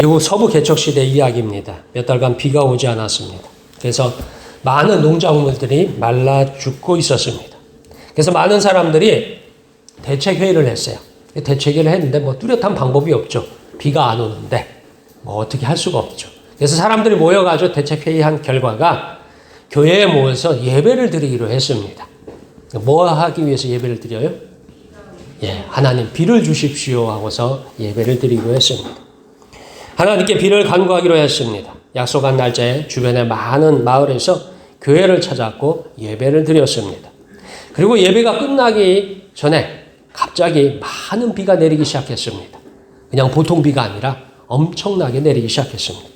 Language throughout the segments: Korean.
미국 서부 개척시대 이야기입니다. 몇 달간 비가 오지 않았습니다. 그래서 많은 농작물들이 말라 죽고 있었습니다. 그래서 많은 사람들이 대책회의를 했어요. 대책회의를 했는데 뭐 뚜렷한 방법이 없죠. 비가 안 오는데 뭐 어떻게 할 수가 없죠. 그래서 사람들이 모여가지고 대책회의한 결과가 교회에 모여서 예배를 드리기로 했습니다. 뭐 하기 위해서 예배를 드려요? 하나님 비를 주십시오 하고서 예배를 드리기로 했습니다. 하나님께 비를 간구하기로 했습니다. 약속한 날짜에 주변의 많은 마을에서 교회를 찾았고 예배를 드렸습니다. 그리고 예배가 끝나기 전에 갑자기 많은 비가 내리기 시작했습니다. 그냥 보통 비가 아니라 엄청나게 내리기 시작했습니다.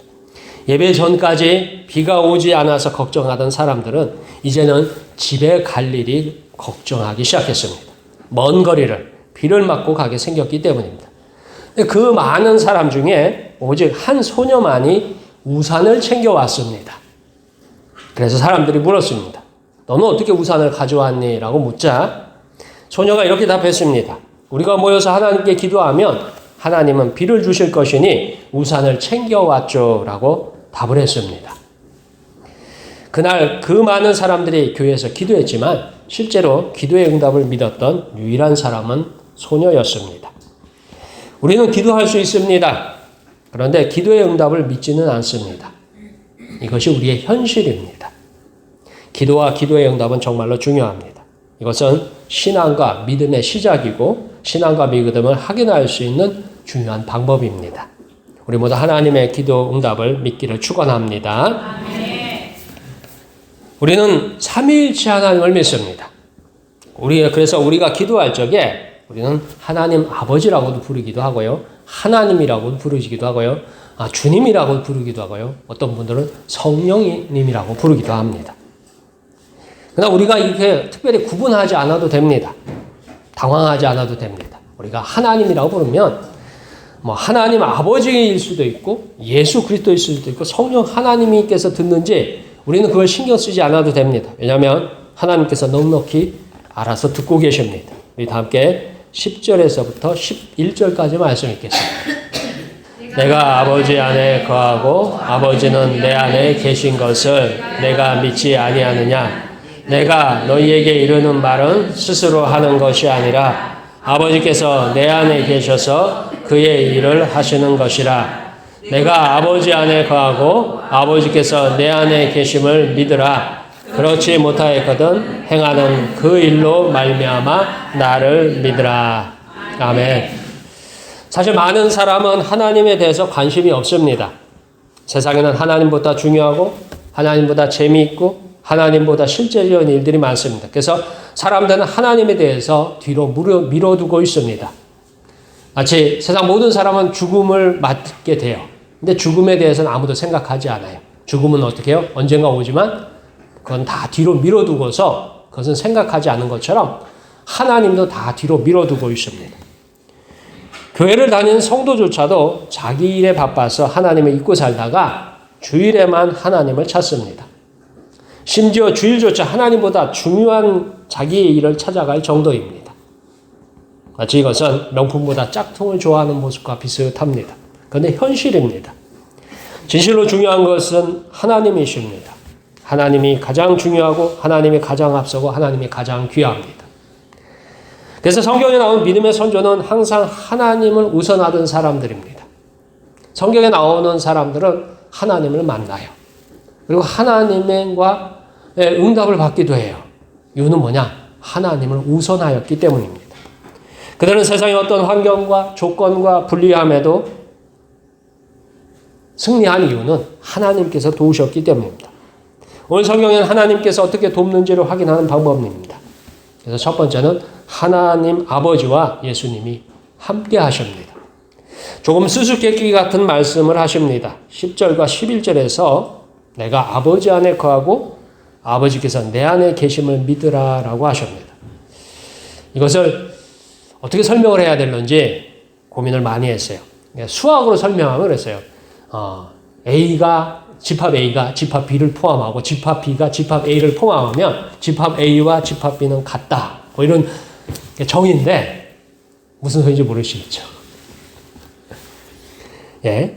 예배 전까지 비가 오지 않아서 걱정하던 사람들은 이제는 집에 갈 일이 걱정하기 시작했습니다. 먼 거리를 비를 맞고 가게 생겼기 때문입니다. 그 많은 사람 중에 오직 한 소녀만이 우산을 챙겨왔습니다. 그래서 사람들이 물었습니다. 너는 어떻게 우산을 가져왔니? 라고 묻자 소녀가 이렇게 답했습니다. 우리가 모여서 하나님께 기도하면 하나님은 비를 주실 것이니 우산을 챙겨왔죠. 라고 답을 했습니다. 그날 그 많은 사람들이 교회에서 기도했지만 실제로 기도의 응답을 믿었던 유일한 사람은 소녀였습니다. 우리는 기도할 수 있습니다. 그런데 기도의 응답을 믿지는 않습니다. 이것이 우리의 현실입니다. 기도와 기도의 응답은 정말로 중요합니다. 이것은 신앙과 믿음의 시작이고 신앙과 믿음을 확인할 수 있는 중요한 방법입니다. 우리 모두 하나님의 기도 응답을 믿기를 축원합니다. 우리는 삼위일체 하나님을 믿습니다. 그래서 우리가 기도할 적에 우리는 하나님 아버지라고도 부르기도 하고요. 하나님이라고 부르기도 하고요. 주님이라고 부르기도 하고요. 어떤 분들은 성령님이라고 부르기도 합니다. 그러나 우리가 이렇게 특별히 구분하지 않아도 됩니다. 당황하지 않아도 됩니다. 우리가 하나님이라고 부르면 하나님 아버지일 수도 있고 예수 그리스도일 수도 있고 성령 하나님께서 듣는지 우리는 그걸 신경 쓰지 않아도 됩니다. 왜냐하면 하나님께서 넉넉히 알아서 듣고 계십니다. 우리 다 함께 10절에서부터 11절까지 말씀 읽겠습니다. 내가 아버지 안에 거하고 아버지는 내 안에 계신 것을 내가 믿지 아니하느냐? 내가 너희에게 이르는 말은 스스로 하는 것이 아니라 아버지께서 내 안에 계셔서 그의 일을 하시는 것이라. 내가 아버지 안에 거하고 아버지께서 내 안에 계심을 믿으라. 그렇지 못하였거든 행하는 그 일로 말미암아 나를 믿으라. 아멘. 사실 많은 사람은 하나님에 대해서 관심이 없습니다. 세상에는 하나님보다 중요하고 하나님보다 재미있고 하나님보다 실제적인 일들이 많습니다. 그래서 사람들은 하나님에 대해서 뒤로 밀어두고 있습니다. 마치 세상 모든 사람은 죽음을 맞게 돼요. 근데 죽음에 대해서는 아무도 생각하지 않아요. 죽음은 어떻게 해요? 언젠가 오지만 그건 다 뒤로 밀어두고서 그것은 생각하지 않은 것처럼 하나님도 다 뒤로 밀어두고 있습니다. 교회를 다니는 성도조차도 자기 일에 바빠서 하나님을 잊고 살다가 주일에만 하나님을 찾습니다. 심지어 주일조차 하나님보다 중요한 자기의 일을 찾아갈 정도입니다. 마치 이것은 명품보다 짝퉁을 좋아하는 모습과 비슷합니다. 그런데 현실입니다. 진실로 중요한 것은 하나님이십니다. 하나님이 가장 중요하고 하나님이 가장 앞서고 하나님이 가장 귀합니다. 그래서 성경에 나오는 믿음의 선조는 항상 하나님을 우선하던 사람들입니다. 성경에 나오는 사람들은 하나님을 만나요. 그리고 하나님과 응답을 받기도 해요. 이유는 뭐냐? 하나님을 우선하였기 때문입니다. 그들은 세상의 어떤 환경과 조건과 불리함에도 승리한 이유는 하나님께서 도우셨기 때문입니다. 오늘 성경에는 하나님께서 어떻게 돕는지를 확인하는 방법입니다. 그래서 첫 번째는 하나님 아버지와 예수님이 함께 하십니다. 조금 수수께끼 같은 말씀을 하십니다. 10절과 11절에서 내가 아버지 안에 거하고 아버지께서 내 안에 계심을 믿으라 라고 하십니다. 이것을 어떻게 설명을 해야 되는지 고민을 많이 했어요. 수학으로 설명하면 그랬어요. 집합 A가 집합 B를 포함하고 집합 B가 집합 A를 포함하면 집합 A와 집합 B는 같다. 뭐 이런 정의인데 무슨 소리인지 모르시겠죠. 예.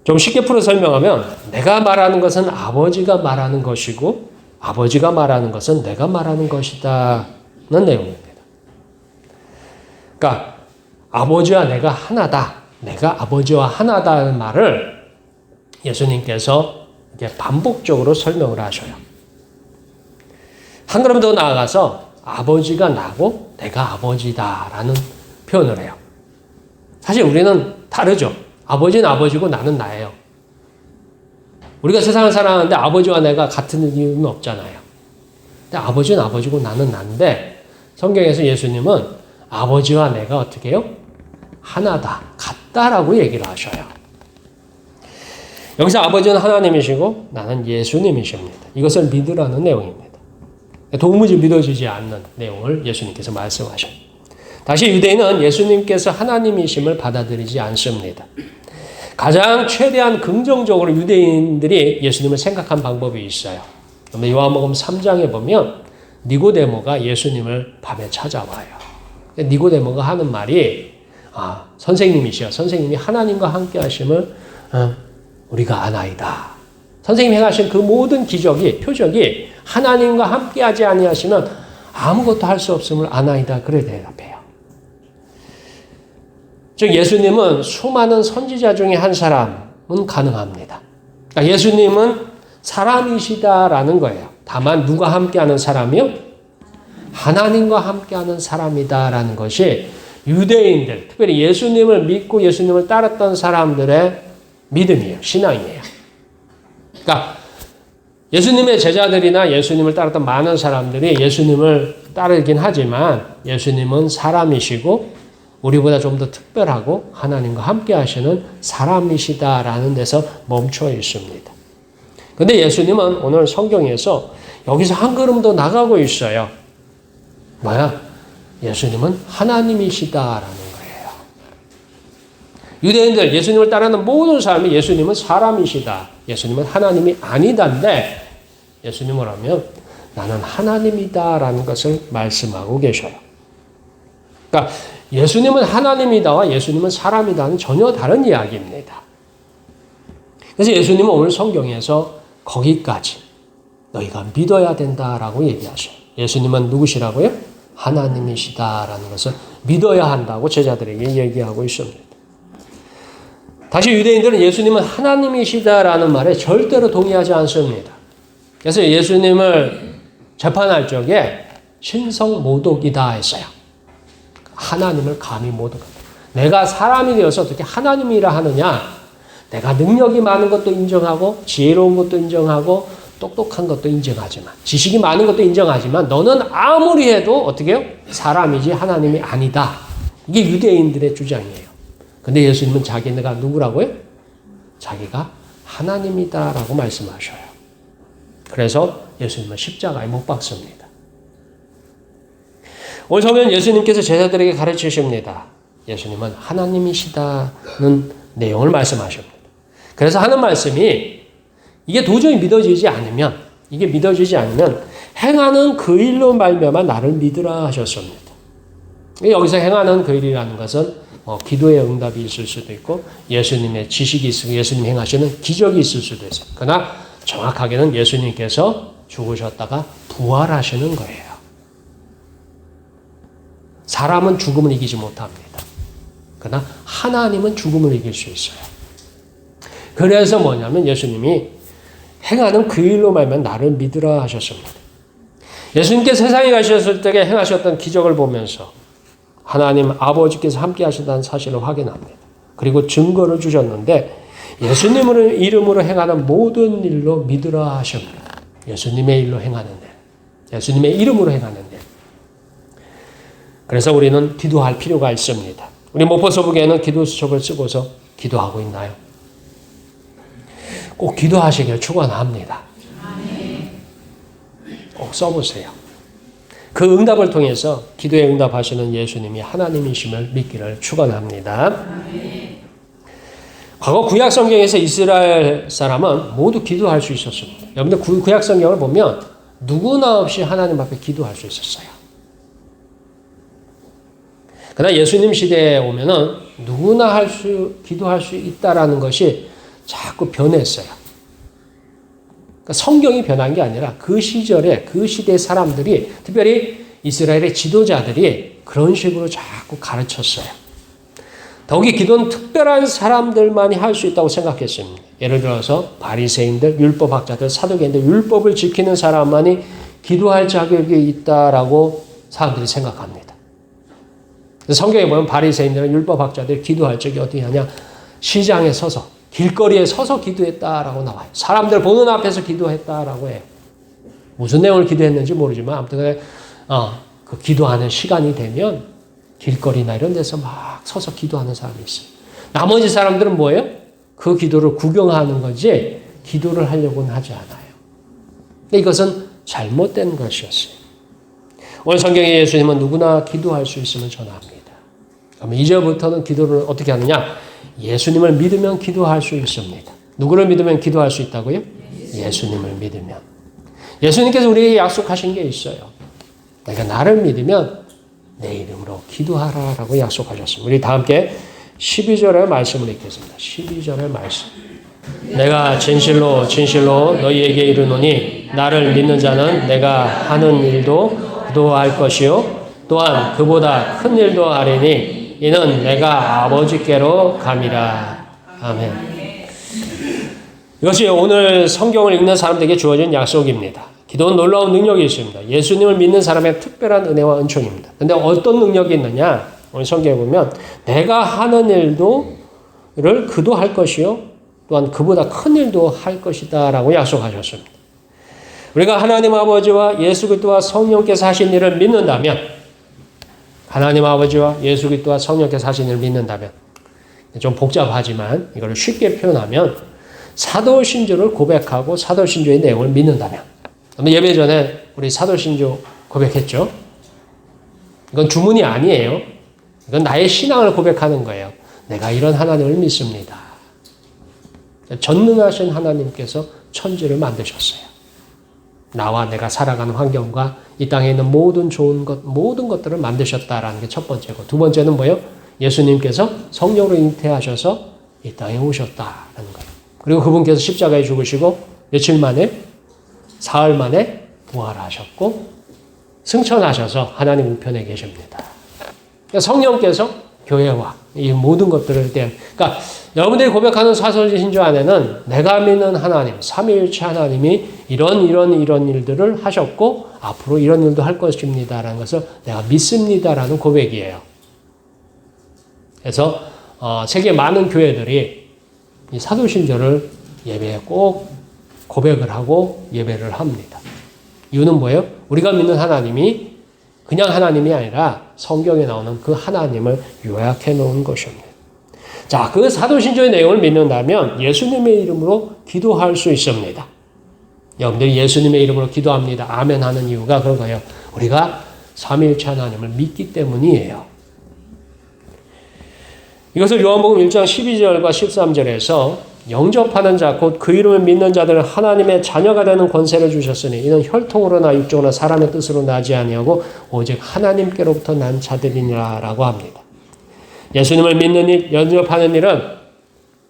좀 쉽게 풀어 설명하면 내가 말하는 것은 아버지가 말하는 것이고 아버지가 말하는 것은 내가 말하는 것이다는 내용입니다. 그러니까 아버지와 내가 하나다. 내가 아버지와 하나다는 말을 예수님께서 이렇게 반복적으로 설명을 하셔요. 한 걸음 더 나아가서 아버지가 나고 내가 아버지다라는 표현을 해요. 사실 우리는 다르죠. 아버지는 아버지고 나는 나예요. 우리가 세상을 살아가는데 아버지와 내가 같은 이유는 없잖아요. 근데 아버지는 아버지고 나는 난데 성경에서 예수님은 아버지와 내가 어떻게 해요? 하나다, 같다라고 얘기를 하셔요. 여기서 아버지는 하나님이시고 나는 예수님이십니다. 이것을 믿으라는 내용입니다. 도무지 믿어지지 않는 내용을 예수님께서 말씀하셔요. 다시 유대인은 예수님께서 하나님이심을 받아들이지 않습니다. 가장 최대한 긍정적으로 유대인들이 예수님을 생각한 방법이 있어요. 요한복음 3장에 보면 니고데모가 예수님을 밤에 찾아와요. 니고데모가 하는 말이 선생님이시여, 선생님이 하나님과 함께 하심을 우리가 아나이다. 선생님이 행하신 그 모든 기적이, 표적이 하나님과 함께 하지 아니하시면 아무것도 할 수 없음을 아나이다. 그래 대답해요. 즉 예수님은 수많은 선지자 중에 한 사람은 가능합니다. 그러니까 예수님은 사람이시다라는 거예요. 다만 누가 함께하는 사람이요? 하나님과 함께하는 사람이다라는 것이 유대인들, 특별히 예수님을 믿고 예수님을 따랐던 사람들의 믿음이에요. 신앙이에요. 그러니까 예수님의 제자들이나 예수님을 따랐던 많은 사람들이 예수님을 따르긴 하지만 예수님은 사람이시고 우리보다 좀 더 특별하고 하나님과 함께 하시는 사람이시다라는 데서 멈춰 있습니다. 그런데 예수님은 오늘 성경에서 여기서 한 걸음 더 나가고 있어요. 뭐야? 예수님은 하나님이시다라는 거예요. 유대인들, 예수님을 따르는 모든 사람이 예수님은 사람이시다. 예수님은 하나님이 아니다인데 예수님을 하면 나는 하나님이다라는 것을 말씀하고 계셔요. 그러니까 예수님은 하나님이다와 예수님은 사람이다는 전혀 다른 이야기입니다. 그래서 예수님은 오늘 성경에서 거기까지 너희가 믿어야 된다라고 얘기하셔요. 예수님은 누구시라고요? 하나님이시다라는 것을 믿어야 한다고 제자들에게 얘기하고 있습니다. 다시 유대인들은 예수님은 하나님이시다라는 말에 절대로 동의하지 않습니다. 그래서 예수님을 재판할 적에 신성모독이다 했어요. 하나님을 감히 모독한다. 내가 사람이 되어서 어떻게 하나님이라 하느냐? 내가 능력이 많은 것도 인정하고 지혜로운 것도 인정하고 똑똑한 것도 인정하지만 지식이 많은 것도 인정하지만 너는 아무리 해도 어떻게 해요? 사람이지 하나님이 아니다. 이게 유대인들의 주장이에요. 근데 예수님은 자기네가 누구라고요? 자기가 하나님이다라고 말씀하셔요. 그래서 예수님은 십자가에 못 박습니다. 오늘 성경은 예수님께서 제자들에게 가르치십니다. 예수님은 하나님이시다는 내용을 말씀하십니다. 그래서 하는 말씀이 이게 도저히 믿어지지 않으면 행하는 그 일로 말미암아 나를 믿으라 하셨습니다. 여기서 행하는 그 일이라는 것은 기도의 응답이 있을 수도 있고 예수님의 지식이 있고 예수님 행하시는 기적이 있을 수도 있어요. 그러나 정확하게는 예수님께서 죽으셨다가 부활하시는 거예요. 사람은 죽음을 이기지 못합니다. 그러나 하나님은 죽음을 이길 수 있어요. 그래서 뭐냐면 예수님이 행하는 그 일로 말면 나를 믿으라 하셨습니다. 예수님께서 세상에 가셨을 때 행하셨던 기적을 보면서 하나님 아버지께서 함께 하신다는 사실을 확인합니다. 그리고 증거를 주셨는데 예수님의 이름으로 행하는 모든 일로 믿으라 하십니다. 예수님의 일로 행하는 일, 예수님의 이름으로 행하는 일. 그래서 우리는 기도할 필요가 있습니다. 우리 목포서부교회는 기도 수첩을 쓰고서 기도하고 있나요? 꼭 기도하시길 축원합니다. 꼭 써보세요. 그 응답을 통해서 기도에 응답하시는 예수님이 하나님이심을 믿기를 축원합니다. 과거 구약 성경에서 이스라엘 사람은 모두 기도할 수 있었습니다. 여러분들 구약 성경을 보면 누구나 없이 하나님 앞에 기도할 수 있었어요. 그러나 예수님 시대에 오면은 누구나 기도할 수 있다라는 것이 자꾸 변했어요. 그러니까 성경이 변한 게 아니라 그 시절에 그 시대 사람들이 특별히 이스라엘의 지도자들이 그런 식으로 자꾸 가르쳤어요. 더욱이 기도는 특별한 사람들만이 할 수 있다고 생각했습니다. 예를 들어서 바리새인들, 율법학자들, 사두개인들, 율법을 지키는 사람만이 기도할 자격이 있다라고 사람들이 생각합니다. 성경에 보면 바리새인들은 율법학자들이 기도할 적이 어떻게 하냐? 시장에 서서 길거리에 서서 기도했다라고 나와요. 사람들 보는 앞에서 기도했다라고 해요. 무슨 내용을 기도했는지 모르지만 아무튼 그 기도하는 시간이 되면 길거리나 이런 데서 막 서서 기도하는 사람이 있어요. 나머지 사람들은 뭐예요? 그 기도를 구경하는 거지 기도를 하려고는 하지 않아요. 근데 이것은 잘못된 것이었어요. 오늘 성경에 예수님은 누구나 기도할 수 있음을 전합니다. 그러면 이제부터는 기도를 어떻게 하느냐? 예수님을 믿으면 기도할 수 있습니다. 누구를 믿으면 기도할 수 있다고요? 예수님을 믿으면. 예수님께서 우리에게 약속하신 게 있어요. 내가 나를 믿으면 내 이름으로 기도하라라고 약속하셨습니다. 우리 다 함께 12절의 말씀을 읽겠습니다. 12절의 말씀. 내가 진실로 진실로 너희에게 이르노니 나를 믿는 자는 내가 하는 일도 그도 할 것이요 또한 그보다 큰 일도 하리니 이는 내가 아버지께로 감이라. 아멘. 이것이 오늘 성경을 읽는 사람들에게 주어진 약속입니다. 기도는 놀라운 능력이 있습니다. 예수님을 믿는 사람의 특별한 은혜와 은총입니다. 그런데 어떤 능력이 있느냐? 오늘 성경에 보면 내가 하는 일도를 그도 할 것이요 또한 그보다 큰 일도 할 것이다 라고 약속하셨습니다. 우리가 하나님 아버지와 예수 그리스도와 성령께서 하신 일을 믿는다면 하나님 아버지와 예수 그리스도와 성령께서 하신 일을 믿는다면 좀 복잡하지만 이걸 쉽게 표현하면 사도신조를 고백하고 사도신조의 내용을 믿는다면 예배 전에 우리 사도신조 고백했죠. 이건 주문이 아니에요. 이건 나의 신앙을 고백하는 거예요. 내가 이런 하나님을 믿습니다. 전능하신 하나님께서 천지를 만드셨어요. 나와 내가 살아가는 환경과 이 땅에 있는 모든 좋은 것, 모든 것들을 만드셨다라는 게 첫 번째고, 두 번째는 뭐예요? 예수님께서 성령으로 잉태하셔서 이 땅에 오셨다라는 거예요. 그리고 그분께서 십자가에 죽으시고 며칠 만에, 사흘 만에 부활하셨고 승천하셔서 하나님 우편에 계십니다. 그러니까 성령께서 교회와 이 모든 것들을 대한, 그러니까 여러분들이 고백하는 사도신조 안에는 내가 믿는 하나님, 삼위일체 하나님이 이런 일들을 하셨고 앞으로 이런 일도 할 것입니다라는 것을 내가 믿습니다라는 고백이에요. 그래서 세계 많은 교회들이 이 사도신조를 예배에 꼭 고백을 하고 예배를 합니다. 이유는 뭐예요? 우리가 믿는 하나님이 그냥 하나님이 아니라 성경에 나오는 그 하나님을 요약해 놓은 것입니다. 자, 그 사도신조의 내용을 믿는다면 예수님의 이름으로 기도할 수 있습니다. 여러분들이 예수님의 이름으로 기도합니다. 아멘 하는 이유가 그런 거예요. 우리가 삼위일체 하나님을 믿기 때문이에요. 이것을 요한복음 1장 12절과 13절에서 영접하는 자, 곧 그 이름을 믿는 자들은 하나님의 자녀가 되는 권세를 주셨으니 이는 혈통으로나 육적으로나 사람의 뜻으로 나지 아니하고 오직 하나님께로부터 난 자들이니라라고 합니다. 예수님을 믿는 일, 영접하는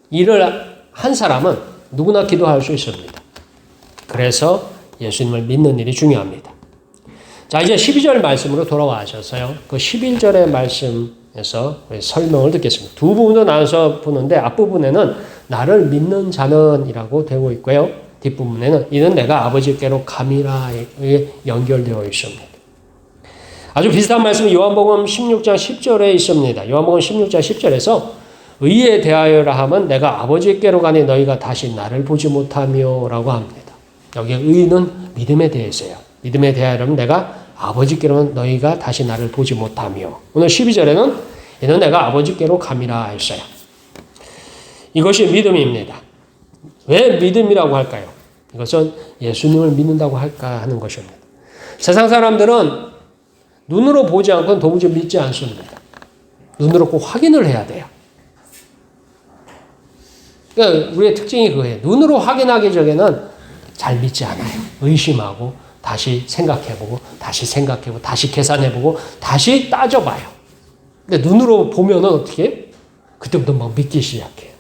일을 한 사람은 누구나 기도할 수 있습니다. 그래서 예수님을 믿는 일이 중요합니다. 자, 이제 12절 말씀으로 돌아와셔서요. 그 11절의 말씀에서 설명을 듣겠습니다. 두 부분으로 나눠서 보는데 앞부분에는 나를 믿는 자는 이라고 되고 있고요. 뒷부분에는 이는 내가 아버지께로 감이라에 연결되어 있습니다. 아주 비슷한 말씀이 요한복음 16장 10절에 있습니다. 요한복음 16장 10절에서 의에 대하여라 함은 내가 아버지께로 가니 너희가 다시 나를 보지 못하며 라고 합니다. 여기 의는 믿음에 대해서요. 믿음에 대하여라면 내가 아버지께로는 너희가 다시 나를 보지 못하며, 오늘 12절에는 이는 내가 아버지께로 감이라 했어요. 이것이 믿음입니다. 왜 믿음이라고 할까요? 이것은 예수님을 믿는다고 할까 하는 것입니다. 세상 사람들은 눈으로 보지 않고는 도무지 믿지 않습니다. 눈으로 꼭 확인을 해야 돼요. 그러니까 우리의 특징이 그거예요. 눈으로 확인하기 전에는 잘 믿지 않아요. 의심하고 다시 생각해보고 다시 생각해보고 다시 계산해보고 다시 따져봐요. 근데 눈으로 보면은 어떻게 해요? 그때부터 막 믿기 시작해요.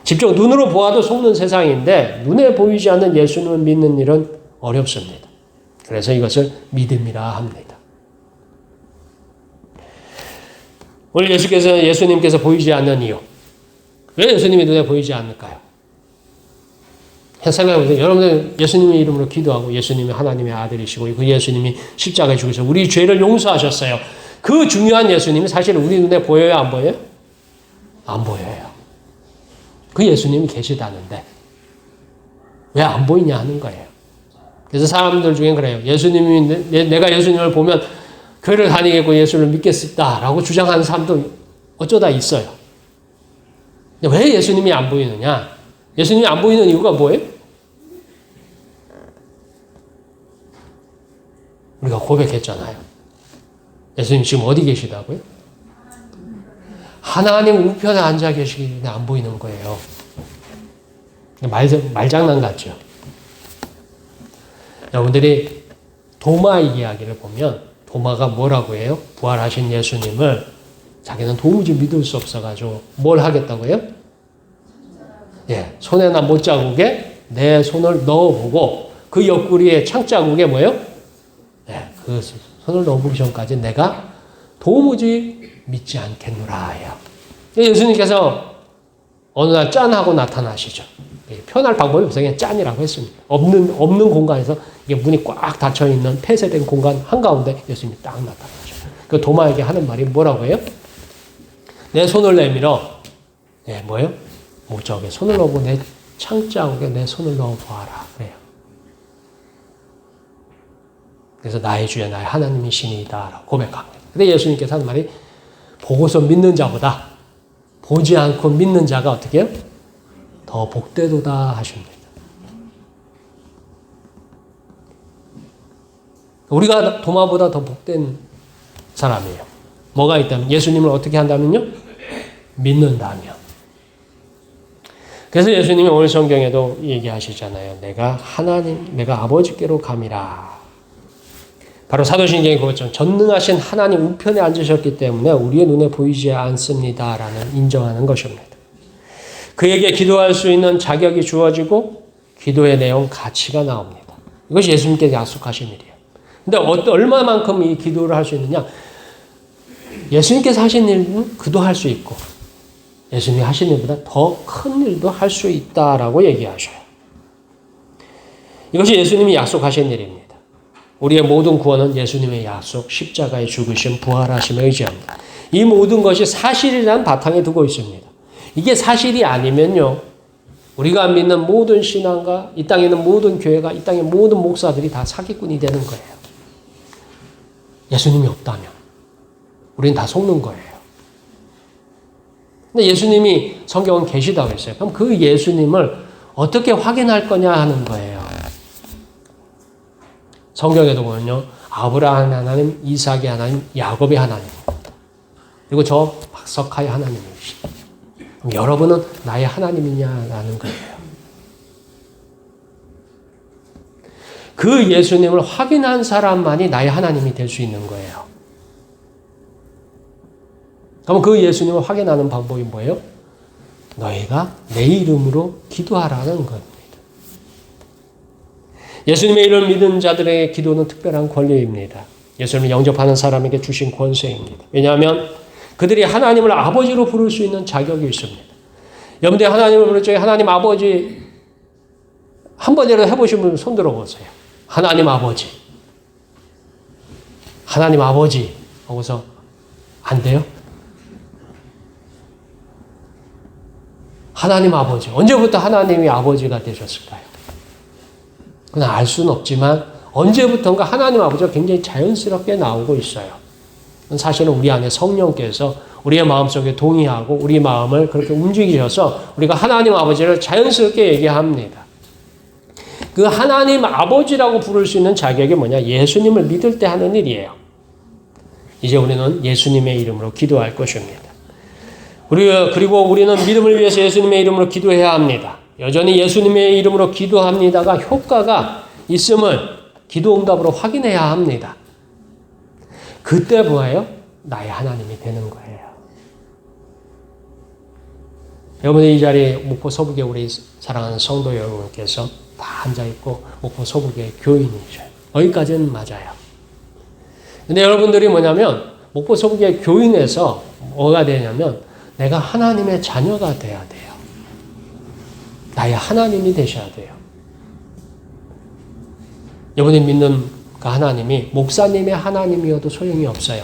직접 눈으로 보아도 속는 세상인데 눈에 보이지 않는 예수님을 믿는 일은 어렵습니다. 그래서 이것을 믿음이라 합니다. 오늘 예수님께서 보이지 않는 이유. 왜 예수님이 눈에 보이지 않을까요? 생각해보세요. 여러분들 예수님의 이름으로 기도하고 예수님이 하나님의 아들이시고 그 예수님이 십자가에 죽으셔서 우리 죄를 용서하셨어요. 그 중요한 예수님이 사실 우리 눈에 보여요? 안 보여요? 안 보여요. 그 예수님이 계시다는데 왜 안 보이냐 하는 거예요. 그래서 사람들 중엔 그래요. 내가 예수님을 보면 교회를 다니겠고 예수를 믿겠다라고 주장하는 사람도 어쩌다 있어요. 근데 왜 예수님이 안 보이느냐? 예수님이 안 보이는 이유가 뭐예요? 우리가 고백했잖아요. 예수님 지금 어디 계시다고요? 하나님 우편에 앉아 계시기 때문에 안 보이는 거예요. 말장난 같죠? 여러분들이 도마의 이야기를 보면 도마가 뭐라고 해요? 부활하신 예수님을 자기는 도무지 믿을 수 없어가지고 뭘 하겠다고요? 예, 손에나 못자국에 내 손을 넣어보고 그 옆구리에 창자국에 뭐예요? 예, 그 손을 넣어보기 전까지 내가 도무지 믿지 않겠노라 해요. 예수님께서 어느 날 짠하고 나타나시죠. 표현할 방법이 없어요. 그냥 짠이라고 했습니다. 없는 공간에서 이게 문이 꽉 닫혀있는 폐쇄된 공간 한가운데 예수님이 딱 나타나죠. 그 도마에게 하는 말이 뭐라고 해요? 내 손을 내밀어. 예, 뭐예요? 목적에 손을 넣고 내 창자국에 내 손을 넣어보아라. 그래요. 그래서 나의 주여 나의 하나님이시니이다 라고 고백합니다. 근데 예수님께서 하는 말이 보고서 믿는 자보다 보지 않고 믿는 자가 어떻게 해요? 더 복되도다 하십니다. 우리가 도마보다 더 복된 사람이에요. 뭐가 있다면? 예수님을 어떻게 한다면요? 믿는다면. 그래서 예수님이 오늘 성경에도 얘기하시잖아요. 내가 아버지께로 감이라. 바로 사도신경에 그것처럼 전능하신 하나님 우편에 앉으셨기 때문에 우리의 눈에 보이지 않습니다라는 인정하는 것입니다. 그에게 기도할 수 있는 자격이 주어지고 기도의 내용, 가치가 나옵니다. 이것이 예수님께서 약속하신 일이에요. 근데 얼마만큼 이 기도를 할 수 있느냐? 예수님께서 하신 일은 그도 할 수 있고 예수님이 하신 일보다 더 큰 일도 할 수 있다라고 얘기하셔요. 이것이 예수님이 약속하신 일입니다. 우리의 모든 구원은 예수님의 약속, 십자가에 죽으심, 부활하심에 의지합니다. 이 모든 것이 사실이라는 바탕에 두고 있습니다. 이게 사실이 아니면요, 우리가 믿는 모든 신앙과 이 땅에 있는 모든 교회가 이 땅의 모든 목사들이 다 사기꾼이 되는 거예요. 예수님이 없다면 우리는 다 속는 거예요. 근데 예수님이 성경은 계시다고 했어요. 그럼 그 예수님을 어떻게 확인할 거냐 하는 거예요. 성경에도 보면요, 아브라함의 하나님, 이삭의 하나님, 야곱의 하나님, 그리고 저 박석하의 하나님이시다. 그럼 여러분은 나의 하나님이냐라는 거예요. 그 예수님을 확인한 사람만이 나의 하나님이 될 수 있는 거예요. 그럼 그 예수님을 확인하는 방법이 뭐예요? 너희가 내 이름으로 기도하라는 겁니다. 예수님의 이름을 믿는 자들의 기도는 특별한 권리입니다. 예수님을 영접하는 사람에게 주신 권세입니다. 왜냐하면 그들이 하나님을 아버지로 부를 수 있는 자격이 있습니다. 여러분들 하나님을 부를 적에 하나님 아버지 한 번이라도 해보신 분 손 들어보세요. 하나님 아버지. 하나님 아버지 하고서 안 돼요? 하나님 아버지. 언제부터 하나님이 아버지가 되셨을까요? 그건 알 수는 없지만 언제부턴가 하나님 아버지가 굉장히 자연스럽게 나오고 있어요. 사실은 우리 안에 성령께서 우리의 마음속에 동의하고 우리 마음을 그렇게 움직이셔서 우리가 하나님 아버지를 자연스럽게 얘기합니다. 그 하나님 아버지라고 부를 수 있는 자격이 뭐냐? 예수님을 믿을 때 하는 일이에요. 이제 우리는 예수님의 이름으로 기도할 것입니다. 그리고 우리는 믿음을 위해서 예수님의 이름으로 기도해야 합니다. 여전히 예수님의 이름으로 기도합니다가 효과가 있음을 기도 응답으로 확인해야 합니다. 그때 뭐예요? 나의 하나님이 되는 거예요. 여러분이 이 자리에 목포 서북에 우리 사랑하는 성도 여러분께서 다 앉아있고 목포 서북의 교인이죠. 여기까지는 맞아요. 근데 여러분들이 뭐냐면 목포 서북의 교인에서 뭐가 되냐면 내가 하나님의 자녀가 돼야 돼요. 나의 하나님이 되셔야 돼요. 여러분이 믿는 그 하나님이 목사님의 하나님이어도 소용이 없어요.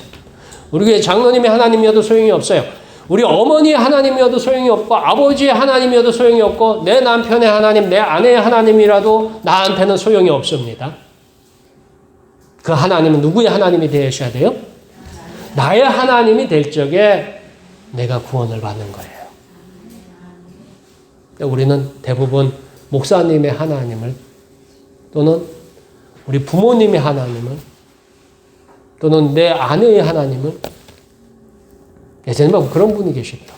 우리 교회 장로님의 하나님이어도 소용이 없어요. 우리 어머니의 하나님이어도 소용이 없고 아버지의 하나님이어도 소용이 없고 내 남편의 하나님, 내 아내의 하나님이라도 나한테는 소용이 없습니다. 그 하나님은 누구의 하나님이 되셔야 돼요? 나의 하나님이 될 적에 내가 구원을 받는 거예요. 우리는 대부분 목사님의 하나님을 또는 우리 부모님의 하나님을 또는 내 아내의 하나님을 예전에 막 그런 분이 계시더라고요.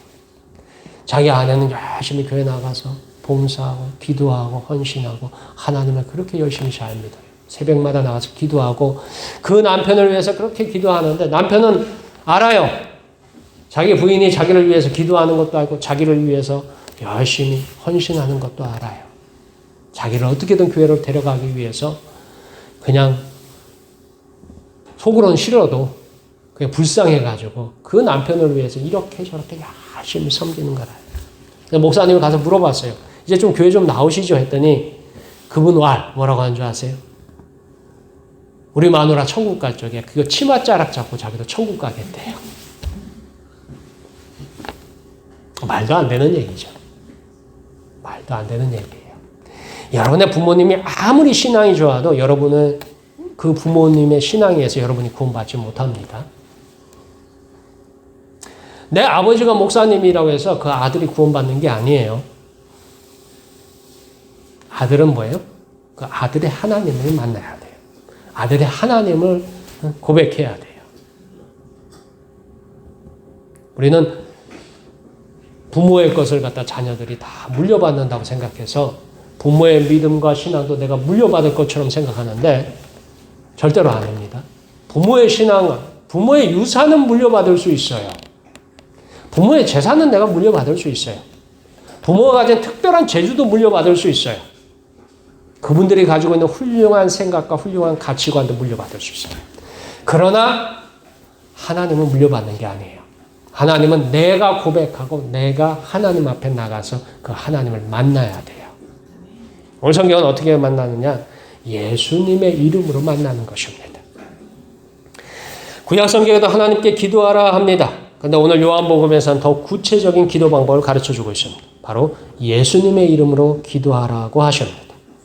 자기 아내는 열심히 교회 나가서 봉사하고 기도하고 헌신하고 하나님을 그렇게 열심히 잘 믿어요. 새벽마다 나가서 기도하고 그 남편을 위해서 그렇게 기도하는데 남편은 알아요. 자기 부인이 자기를 위해서 기도하는 것도 알고 자기를 위해서 열심히 헌신하는 것도 알아요. 자기를 어떻게든 교회로 데려가기 위해서 그냥 속으로는 싫어도 그냥 불쌍해가지고 그 남편을 위해서 이렇게 저렇게 열심히 섬기는 거라. 목사님을 가서 물어봤어요. 이제 좀 교회 좀 나오시죠 했더니 그분 뭐라고 하는 줄 아세요? 우리 마누라 천국 갈 적에 그거 치맛자락 잡고 자기도 천국 가겠대요. 말도 안 되는 얘기죠. 말도 안 되는 얘기예요. 여러분의 부모님이 아무리 신앙이 좋아도 여러분은 그 부모님의 신앙에 의해서 여러분이 구원받지 못합니다. 내 아버지가 목사님이라고 해서 그 아들이 구원받는 게 아니에요. 아들은 뭐예요? 그 아들의 하나님을 만나야 돼요. 아들의 하나님을 고백해야 돼요. 우리는 부모의 것을 갖다 자녀들이 다 물려받는다고 생각해서 부모의 믿음과 신앙도 내가 물려받을 것처럼 생각하는데 절대로 아닙니다. 부모의 신앙은, 부모의 유산은 물려받을 수 있어요. 부모의 재산은 내가 물려받을 수 있어요. 부모가 가진 특별한 재주도 물려받을 수 있어요. 그분들이 가지고 있는 훌륭한 생각과 훌륭한 가치관도 물려받을 수 있어요. 그러나 하나님은 물려받는 게 아니에요. 하나님은 내가 고백하고 내가 하나님 앞에 나가서 그 하나님을 만나야 돼요. 오늘 성경은 어떻게 만나느냐? 예수님의 이름으로 만나는 것입니다. 구약 성경에도 하나님께 기도하라 합니다. 그런데 오늘 요한복음에서는 더 구체적인 기도 방법을 가르쳐주고 있습니다. 바로 예수님의 이름으로 기도하라고 하십니다.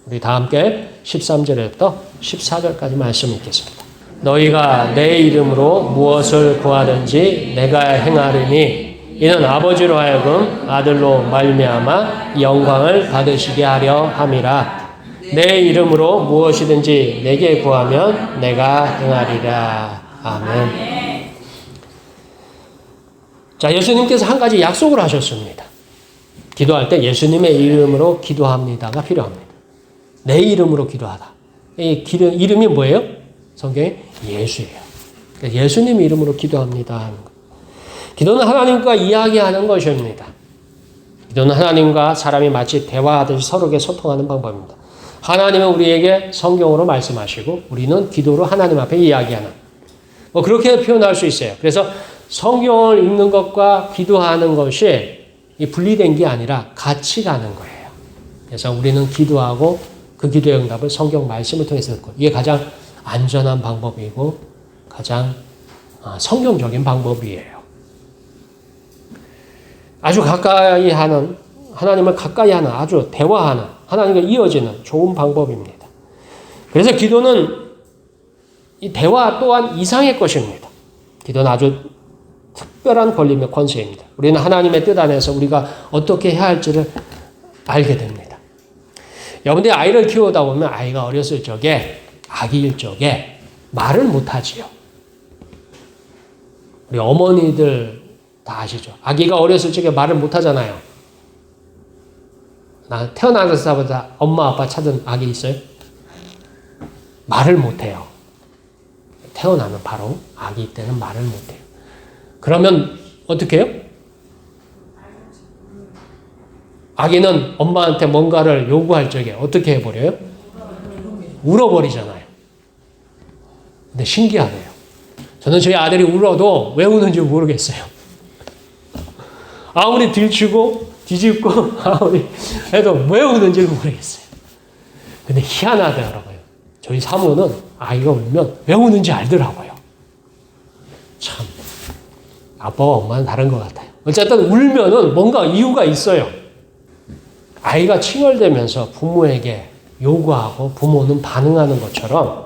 우리 다 함께 13절부터 14절까지 말씀 읽겠습니다. 너희가 내 이름으로 무엇을 구하든지 내가 행하리니 이는 아버지로 하여금 아들로 말미암아 영광을 받으시게 하려 함이라. 내 이름으로 무엇이든지 내게 구하면 내가 행하리라. 아멘. 자, 예수님께서 한 가지 약속을 하셨습니다. 기도할 때 예수님의 이름으로 기도합니다가 필요합니다. 내 이름으로 기도하다. 이 이름이 뭐예요? 성경에 예수예요. 예수님 이름으로 기도합니다 하는 것. 기도는 하나님과 이야기하는 것입니다. 기도는 하나님과 사람이 마치 대화하듯이 서로에게 소통하는 방법입니다. 하나님은 우리에게 성경으로 말씀하시고 우리는 기도로 하나님 앞에 이야기하는 그렇게 표현할 수 있어요. 그래서 성경을 읽는 것과 기도하는 것이 분리된 게 아니라 같이 가는 거예요. 그래서 우리는 기도하고 그 기도의 응답을 성경 말씀을 통해서 듣고 이게 가장 안전한 방법이고 가장 성경적인 방법이에요. 아주 가까이 하는 하나님을 가까이 하는 아주 대화하는 하나님과 이어지는 좋은 방법입니다. 그래서 기도는 이 대화 또한 이상의 것입니다. 기도는 아주 특별한 권리며 권세입니다. 우리는 하나님의 뜻 안에서 우리가 어떻게 해야 할지를 알게 됩니다. 여러분들이 아이를 키우다 보면 아이가 어렸을 적에 아기일 적에 말을 못하지요. 우리 어머니들 다 아시죠? 아기가 어렸을 적에 말을 못하잖아요. 나 태어나서부터 엄마 아빠 찾은 아기 있어요? 말을 못해요. 태어나면 바로 아기 때는 말을 못해요. 그러면 어떻게 해요? 아기는 엄마한테 뭔가를 요구할 적에 어떻게 해버려요? 울어버리잖아요. 근데 신기하네요. 저는 저희 아들이 울어도 왜 우는지 모르겠어요. 아무리 들추고 뒤집고 아무리 해도 왜 우는지 모르겠어요. 근데 희한하더라고요. 저희 사모는 아이가 울면 왜 우는지 알더라고요. 참 아빠와 엄마는 다른 것 같아요. 어쨌든 울면은 뭔가 이유가 있어요. 아이가 칭얼대면서 부모에게 요구하고 부모는 반응하는 것처럼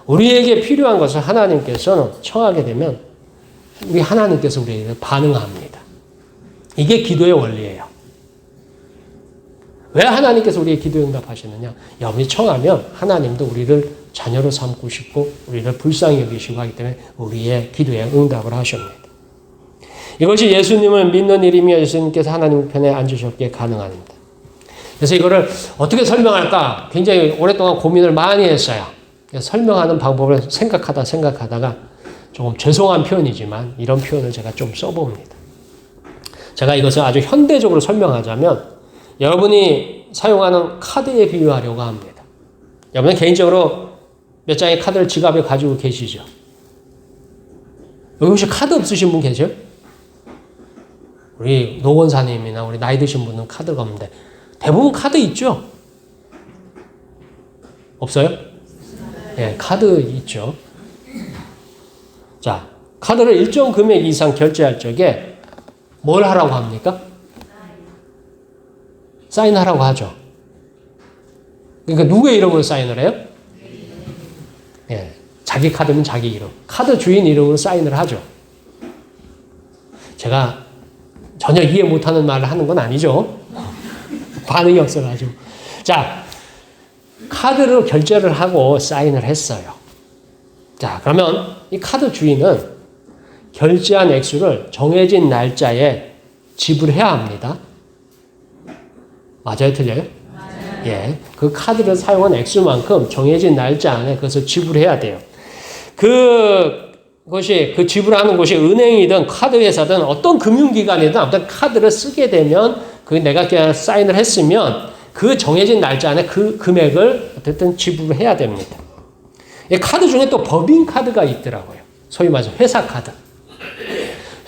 우리에게 필요한 것을 하나님께서는 청하게 되면 우리 하나님께서 우리에게 반응합니다. 이게 기도의 원리예요. 왜 하나님께서 우리의 기도에 응답하시느냐? 여러분이 청하면 하나님도 우리를 자녀로 삼고 싶고 우리를 불쌍히 여기시고 하기 때문에 우리의 기도에 응답을 하십니다. 이것이 예수님을 믿는 일이며 예수님께서 하나님 편에 앉으셨기에 가능합니다. 그래서 이거를 어떻게 설명할까 굉장히 오랫동안 고민을 많이 했어요. 설명하는 방법을 생각하다가 조금 죄송한 표현이지만 이런 표현을 제가 좀 써봅니다. 제가 이것을 아주 현대적으로 설명하자면 여러분이 사용하는 카드에 비유하려고 합니다. 여러분 개인적으로 몇 장의 카드를 지갑에 가지고 계시죠? 여기 혹시 카드 없으신 분 계세요? 우리 노 권사님이나 우리 나이 드신 분은 카드가 없는데 대부분 카드 있죠? 없어요? 네, 카드 있죠. 자, 카드를 일정 금액 이상 결제할 적에 뭘 하라고 합니까? 사인하라고 하죠. 그러니까 누구의 이름으로 사인을 해요? 네, 자기 카드면 자기 이름. 카드 주인 이름으로 사인을 하죠. 제가 전혀 이해 못하는 말을 하는 건 아니죠. 반응이 없어가지고. 자, 카드로 결제를 하고 사인을 했어요. 자, 그러면 이 카드 주인은 결제한 액수를 정해진 날짜에 지불해야 합니다. 맞아요? 틀려요? 맞아요. 예. 그 카드를 사용한 액수만큼 정해진 날짜 안에 그것을 지불해야 돼요. 그것이, 그 지불하는 곳이 은행이든 카드 회사든 어떤 금융기관이든 아무튼 카드를 쓰게 되면 그 내가 그냥 사인을 했으면 그 정해진 날짜 안에 그 금액을 어쨌든 지불해야 됩니다. 이 카드 중에 또 법인카드가 있더라고요. 소위 말해서 회사 카드.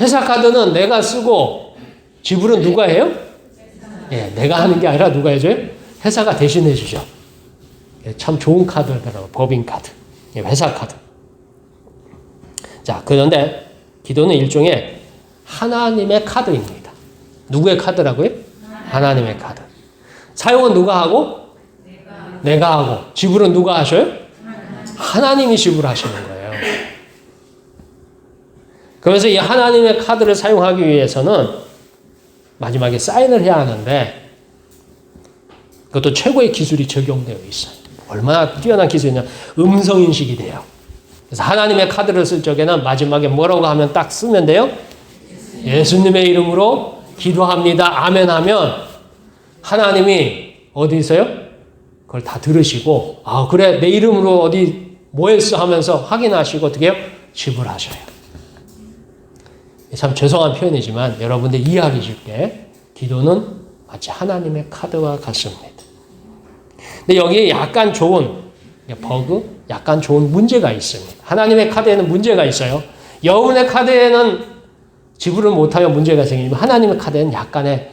회사 카드는 내가 쓰고 지불은 누가 해요? 예, 내가 하는 게 아니라 누가 해줘요? 회사가 대신해 주죠. 예, 참 좋은 카드더라고요. 법인카드. 예, 회사 카드. 자, 그런데 기도는 일종의 하나님의 카드입니다. 누구의 카드라고요? 하나님의 카드. 사용은 누가 하고? 내가 하고. 지불은 누가 하셔요? 하나님이 지불하시는 거예요. 그래서 이 하나님의 카드를 사용하기 위해서는 마지막에 사인을 해야 하는데 그것도 최고의 기술이 적용되어 있어요. 얼마나 뛰어난 기술이냐. 음성인식이 돼요. 그래서 하나님의 카드를 쓸 적에는 마지막에 뭐라고 하면 딱 쓰면 돼요? 예수님의 이름으로 기도합니다. 아멘 하면 하나님이 어디 있어요? 그걸 다 들으시고 아 그래 내 이름으로 어디 뭐 했어 하면서 확인하시고 어떻게 해요? 지불하셔요. 참 죄송한 표현이지만 여러분들 이해하기 쉽게 기도는 마치 하나님의 카드와 같습니다. 근데 여기에 약간 좋은 버그, 약간 좋은 문제가 있습니다. 하나님의 카드에는 문제가 있어요. 여러분의 카드에는 지불을 못하여 문제가 생기지만 하나님의 카드에는 약간의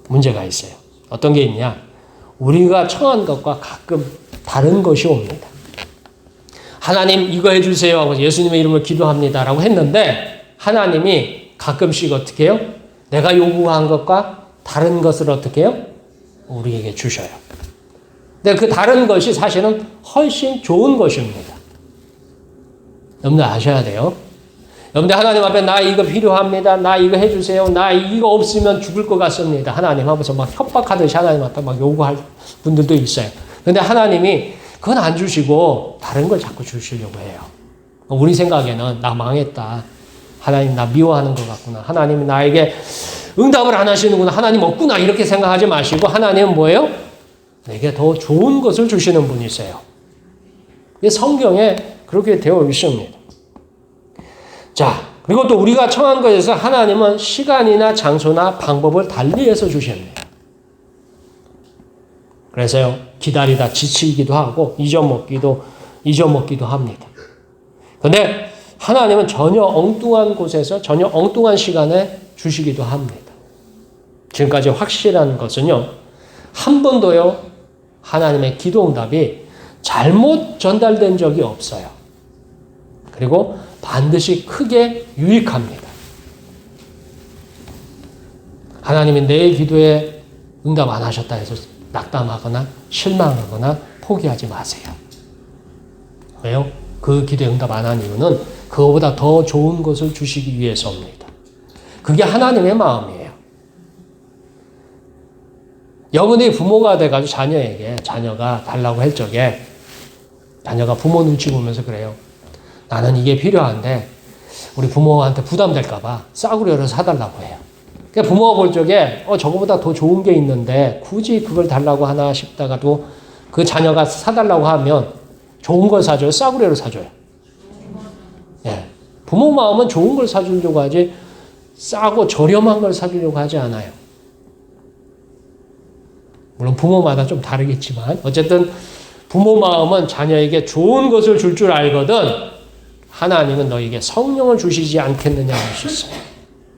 문제가 있어요. 어떤 게 있냐? 우리가 청한 것과 가끔 다른 것이 옵니다. 하나님 이거 해주세요 하고 예수님의 이름으로 기도합니다라고 했는데 하나님이 가끔씩 어떻게 해요? 내가 요구한 것과 다른 것을 어떻게 해요? 우리에게 주셔요. 근데 그 다른 것이 사실은 훨씬 좋은 것입니다. 여러분들 아셔야 돼요. 여러분들 하나님 앞에 나 이거 필요합니다. 나 이거 해주세요. 나 이거 없으면 죽을 것 같습니다. 하나님 하면서 막 협박하듯이 하나님 앞에 막 요구할 분들도 있어요. 근데 하나님이 그건 안 주시고 다른 걸 자꾸 주시려고 해요. 우리 생각에는 나 망했다. 하나님 나 미워하는 것 같구나. 하나님이 나에게 응답을 안 하시는구나. 하나님 없구나. 이렇게 생각하지 마시고 하나님은 뭐예요? 내게 더 좋은 것을 주시는 분이세요. 성경에 그렇게 되어 있습니다. 자, 그리고 또 우리가 청한 것에서 하나님은 시간이나 장소나 방법을 달리해서 주십니다. 그래서요, 기다리다 지치기도 하고 잊어먹기도 합니다. 그런데 하나님은 전혀 엉뚱한 곳에서 전혀 엉뚱한 시간에 주시기도 합니다. 지금까지 확실한 것은요, 한 번도요, 하나님의 기도 응답이 잘못 전달된 적이 없어요. 그리고 반드시 크게 유익합니다. 하나님이 내 기도에 응답 안 하셨다 해서 낙담하거나 실망하거나 포기하지 마세요. 왜요? 그 기도에 응답 안 한 이유는 그거보다 더 좋은 것을 주시기 위해서입니다. 그게 하나님의 마음이에요. 여러분이 부모가 돼가지고 자녀에게 자녀가 달라고 할 적에 자녀가 부모 눈치 보면서 그래요. 나는 이게 필요한데 우리 부모한테 부담될까봐 싸구려를 사달라고 해요. 그러니까 부모가 볼 적에 저거보다 더 좋은 게 있는데 굳이 그걸 달라고 하나 싶다가도 그 자녀가 사달라고 하면 좋은 걸 사줘요? 싸구려를 사줘요? 예. 부모 마음은 좋은 걸 사주려고 하지 싸고 저렴한 걸 사주려고 하지 않아요. 물론 부모마다 좀 다르겠지만 어쨌든 부모 마음은 자녀에게 좋은 것을 줄 줄 알거든 하나님은 너에게 성령을 주시지 않겠느냐 할 수 있어요.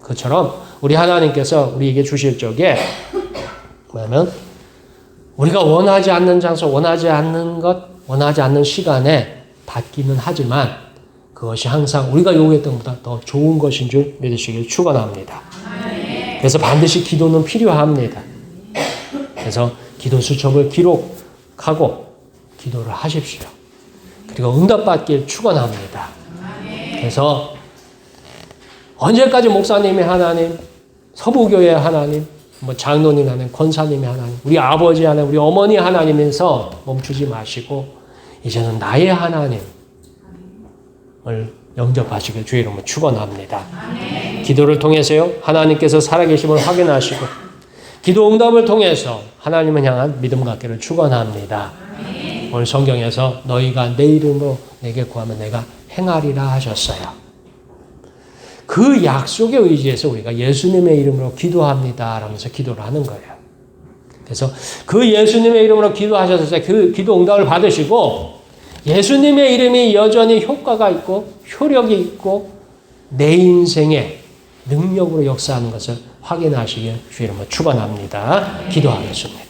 그처럼 우리 하나님께서 우리에게 주실 적에 뭐냐면 우리가 원하지 않는 장소, 원하지 않는 것, 원하지 않는 시간에 받기는 하지만 그것이 항상 우리가 요구했던 것보다 더 좋은 것인 줄 믿으시길 축원합니다. 그래서 반드시 기도는 필요합니다. 그래서 기도 수첩을 기록하고 기도를 하십시오. 그리고 응답받길 축원합니다. 그래서 언제까지 목사님이 하나님, 서부교회 하나님, 장로님 하나님, 권사님이 하나님, 우리 아버지 하나님, 우리 어머니 하나님에서 멈추지 마시고 이제는 나의 하나님을 영접하시길 주의 이름으로 축원합니다. 기도를 통해서요 하나님께서 살아계심을 확인하시고 기도 응답을 통해서 하나님을 향한 믿음 갖기를 축원합니다. 오늘 성경에서 너희가 내 이름으로 내게 구하면 내가 행하리라 하셨어요. 그 약속에 의지해서 우리가 예수님의 이름으로 기도합니다 라면서 기도를 하는 거예요. 그래서 그 예수님의 이름으로 기도하셔서 그 기도 응답을 받으시고 예수님의 이름이 여전히 효과가 있고 효력이 있고 내 인생에 능력으로 역사하는 것을 확인하시길 주의 이름으로 축원합니다. 기도하겠습니다.